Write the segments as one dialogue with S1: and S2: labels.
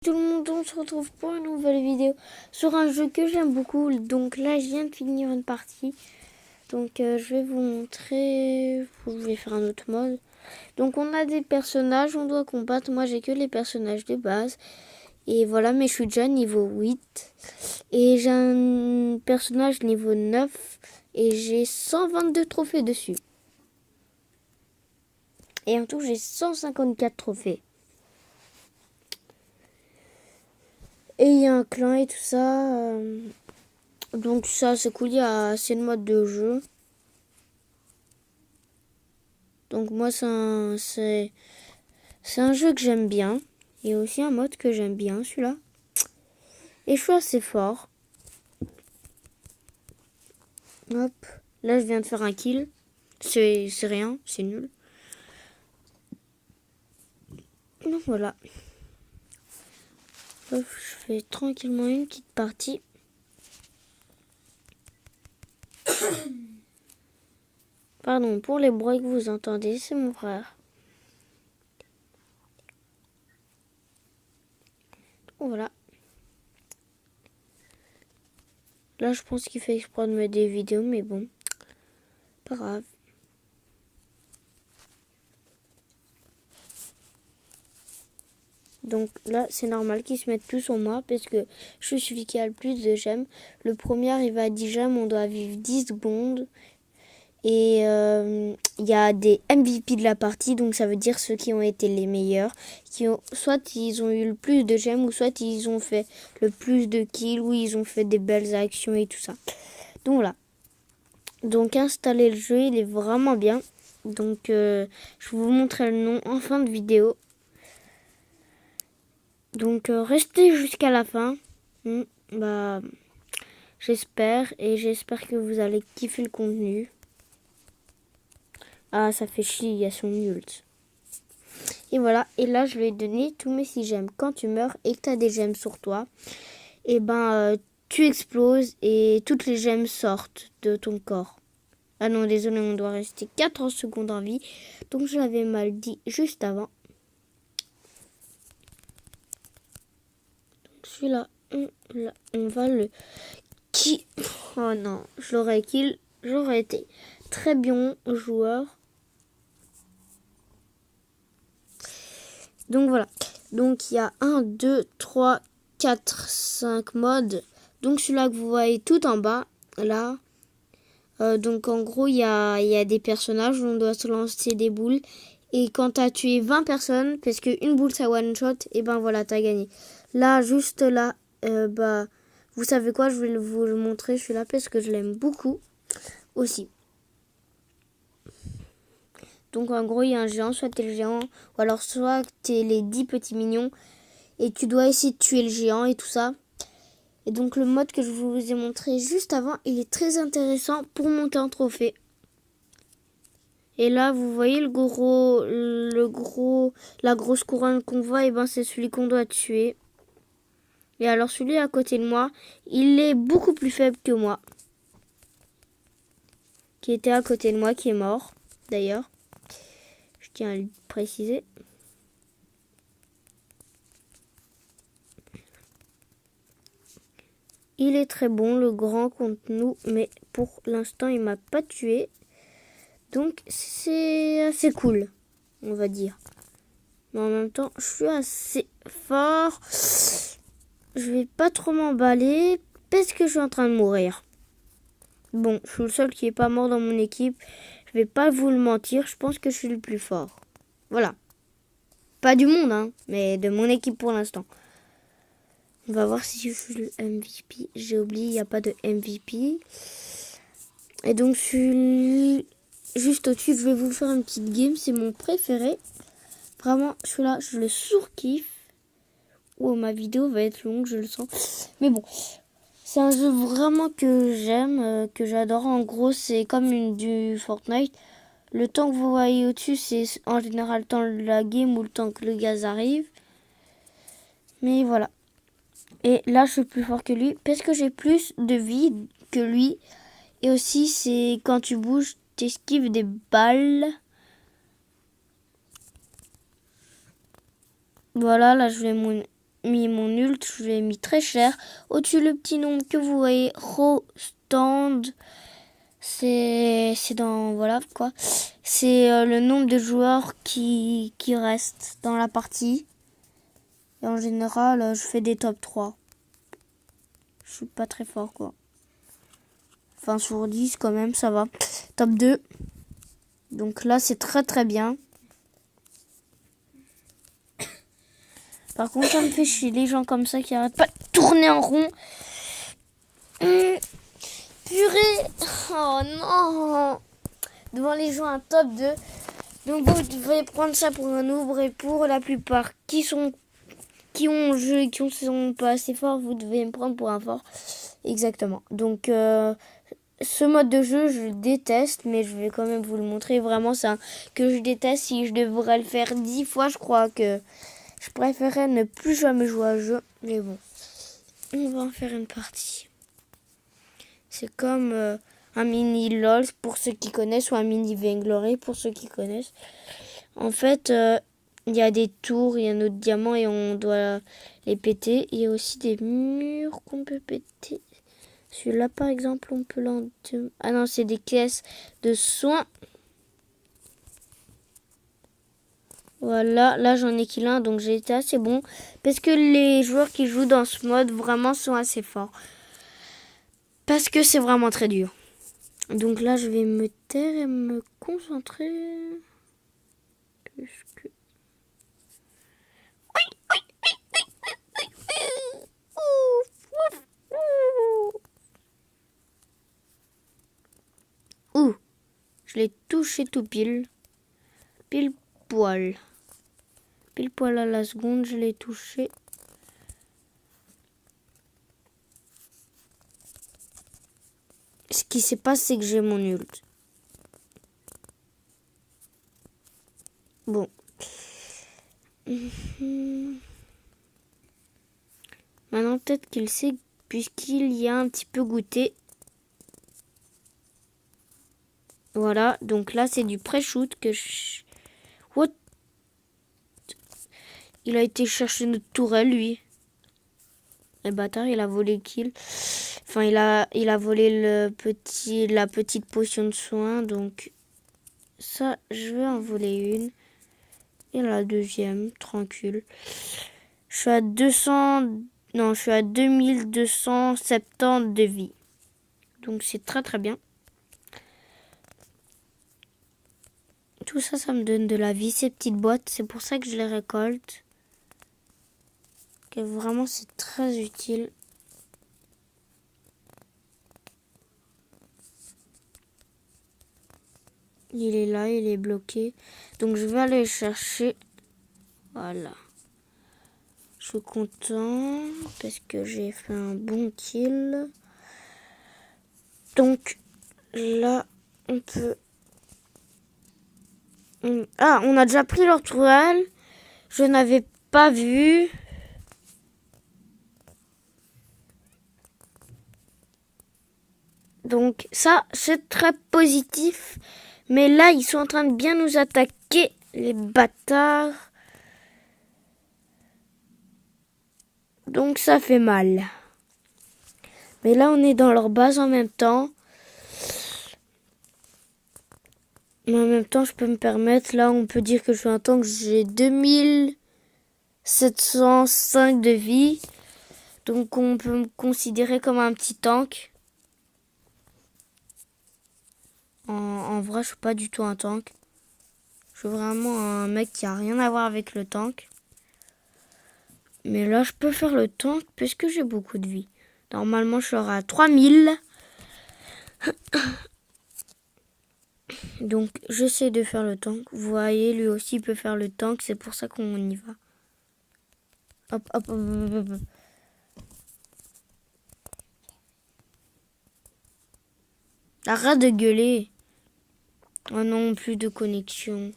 S1: Tout le monde, on se retrouve pour une nouvelle vidéo sur un jeu que j'aime beaucoup. Donc là, je viens de finir une partie. Donc je vais vous montrer. Je vais faire un autre mode. Donc on a des personnages, on doit combattre. Moi, j'ai que les personnages de base. Et voilà, mais je suis déjà niveau 8. Et j'ai un personnage niveau 9. Et j'ai 122 trophées dessus. Et en tout, j'ai 154 trophées. Et il y a un clan et tout ça. Donc ça, c'est cool. Il y a assez de modes de jeu. Donc moi, c'est un jeu que j'aime bien. Il y a aussi un mode que j'aime bien, celui-là. Et je suis assez fort. Hop. Là, je viens de faire un kill. C'est rien, c'est nul. Donc voilà. Hop, je fais tranquillement une petite partie. Pardon pour les bruits que vous entendez, c'est mon frère. Donc voilà. Là, je pense qu'il fait exprès de mettre des vidéos, mais bon, pas grave. Donc là, c'est normal qu'ils se mettent tous sur moi parce que je suis celui qui a le plus de gemmes. Le premier arrivé à 10 gemmes, on doit vivre 10 secondes. Et il y a des MVP de la partie, donc ça veut dire ceux qui ont été les meilleurs. Soit ils ont eu le plus de gemmes, ou soit ils ont fait le plus de kills, ou ils ont fait des belles actions et tout ça. Donc voilà. Donc installer le jeu, il est vraiment bien. Donc je vais vous montrer le nom en fin de vidéo. Donc restez jusqu'à la fin. J'espère, et j'espère que vous allez kiffer le contenu. Ah, ça fait chier, il y a son ult. Et voilà, et là je vais donner tous mes 6 gemmes. Quand tu meurs et que tu as des gemmes sur toi, et tu exploses et toutes les gemmes sortent de ton corps. Ah non, désolé, on doit rester 4 secondes en vie. Donc je l'avais mal dit juste avant. Celui-là, on va le kill. Oh non, je l'aurais kill. J'aurais été très bien joueur. Donc voilà. Donc il y a 1, 2, 3, 4, 5 modes. Donc celui-là que vous voyez tout en bas, là. Donc en gros, il y a des personnages où on doit se lancer des boules. Et quand tu as tué 20 personnes, parce qu'une boule ça one shot, et ben voilà, tu as gagné. Là, juste là, vous savez quoi, je vais vous le montrer. Je suis là parce que je l'aime beaucoup aussi. Donc en gros, il y a un géant, soit tu es le géant, ou alors soit tu es les 10 petits mignons. Et tu dois essayer de tuer le géant et tout ça. Et donc le mode que je vous ai montré juste avant, il est très intéressant pour monter en trophée. Et là, vous voyez la grosse couronne qu'on voit, et ben c'est celui qu'on doit tuer. Et alors celui à côté de moi, il est beaucoup plus faible que moi. Qui était à côté de moi, qui est mort, d'ailleurs. Je tiens à le préciser. Il est très bon, le grand contre nous, mais pour l'instant, il m'a pas tué. Donc c'est assez cool, on va dire. Mais en même temps, je suis assez fort. Je vais pas trop m'emballer parce que je suis en train de mourir. Bon, je suis le seul qui est pas mort dans mon équipe. Je vais pas vous le mentir, je pense que je suis le plus fort. Voilà. Pas du monde, hein, mais de mon équipe pour l'instant. On va voir si je suis le MVP. J'ai oublié, il n'y a pas de MVP. Et donc, juste au-dessus, je vais vous faire une petite game. C'est mon préféré. Vraiment, celui-là, je le surkiffe. Oh, ma vidéo va être longue, je le sens. Mais bon, c'est un jeu vraiment que j'aime, que j'adore. En gros, c'est comme du Fortnite. Le temps que vous voyez au-dessus, c'est en général le temps de la game ou le temps que le gaz arrive. Mais voilà. Et là, je suis plus fort que lui parce que j'ai plus de vie que lui. Et aussi, c'est quand tu bouges, tu esquives des balles. Voilà, là, je vais mis mon ult, je l'ai mis très cher. Au-dessus, le petit nombre que vous voyez, Stand, c'est dans, voilà quoi. C'est le nombre de joueurs qui restent dans la partie. Et en général, je fais des top 3. Je suis pas très fort quoi. Enfin, sur 10 quand même, ça va. Top 2. Donc là, c'est très très bien. Par contre, ça me fait chier les gens comme ça qui arrêtent pas de tourner en rond. Purée. Oh non. Devant les gens un top 2. Donc vous devez prendre ça pour un ouvre et pour la plupart qui sont pas assez forts, vous devez me prendre pour un fort. Exactement. Donc ce mode de jeu, je déteste, mais je vais quand même vous le montrer. Vraiment, c'est un que je déteste. Si je devrais le faire 10 fois, je crois que je préférerais ne plus jamais jouer à jeu. Mais bon, on va en faire une partie. C'est comme un mini LOL pour ceux qui connaissent ou un mini Vainglory pour ceux qui connaissent. En fait, il y a des tours, il y a notre diamant et on doit les péter. Il y a aussi des murs qu'on peut péter. Celui-là, par exemple, on peut l'en... Ah non, c'est des caisses de soins. Voilà, là j'en ai kill un, donc j'ai été assez bon. Parce que les joueurs qui jouent dans ce mode vraiment sont assez forts. Parce que c'est vraiment très dur. Donc là, je vais me taire et me concentrer. Puisque... Ouh, je l'ai touché tout pile. Pile poil. Pile poil à la seconde, je l'ai touché. Ce qui se passe, c'est que j'ai mon ult. Bon. Maintenant, peut-être qu'il sait, puisqu'il y a un petit peu goûté. Voilà, donc là, c'est du pré-shoot que je... What? Il a été chercher notre tourelle, lui. Le bâtard, il a volé kill. Enfin, il a volé la petite potion de soin. Donc, ça, je vais en voler une. Et la deuxième, tranquille. Je suis à 200... Non, je suis à 2270 de vie. Donc, c'est très, très bien. Tout ça, ça me donne de la vie, ces petites boîtes. C'est pour ça que je les récolte. Et vraiment, c'est très utile. Il est là, il est bloqué. Donc, je vais aller le chercher. Voilà. Je suis content parce que j'ai fait un bon kill. Donc, là, on peut... Ah, on a déjà pris leur tourelle. Je n'avais pas vu. Donc ça, c'est très positif. Mais là, ils sont en train de bien nous attaquer, les bâtards. Donc ça fait mal. Mais là, on est dans leur base en même temps. Mais en même temps, je peux me permettre. Là, on peut dire que je suis un tank. J'ai 2705 de vie. Donc on peut me considérer comme un petit tank. En vrai, je suis pas du tout un tank. Je suis vraiment un mec qui a rien à voir avec le tank. Mais là, je peux faire le tank puisque j'ai beaucoup de vie. Normalement, je serai à 3000. Donc, j'essaie de faire le tank. Vous voyez, lui aussi peut faire le tank. C'est pour ça qu'on y va. Hop, hop, hop, hop, hop. Arrête de gueuler. Oh non, plus de connexion.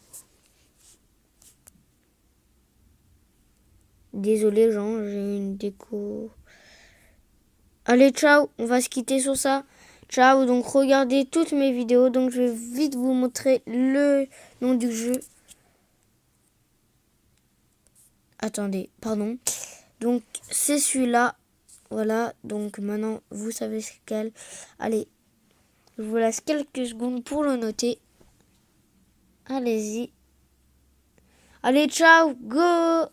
S1: Désolé, Jean, j'ai une déco. Allez, ciao, on va se quitter sur ça. Ciao, donc regardez toutes mes vidéos. Donc je vais vite vous montrer le nom du jeu. Attendez, pardon. Donc c'est celui-là. Voilà, donc maintenant vous savez c'est quel. Allez, je vous laisse quelques secondes pour le noter. Allez-y. Allez, ciao, go!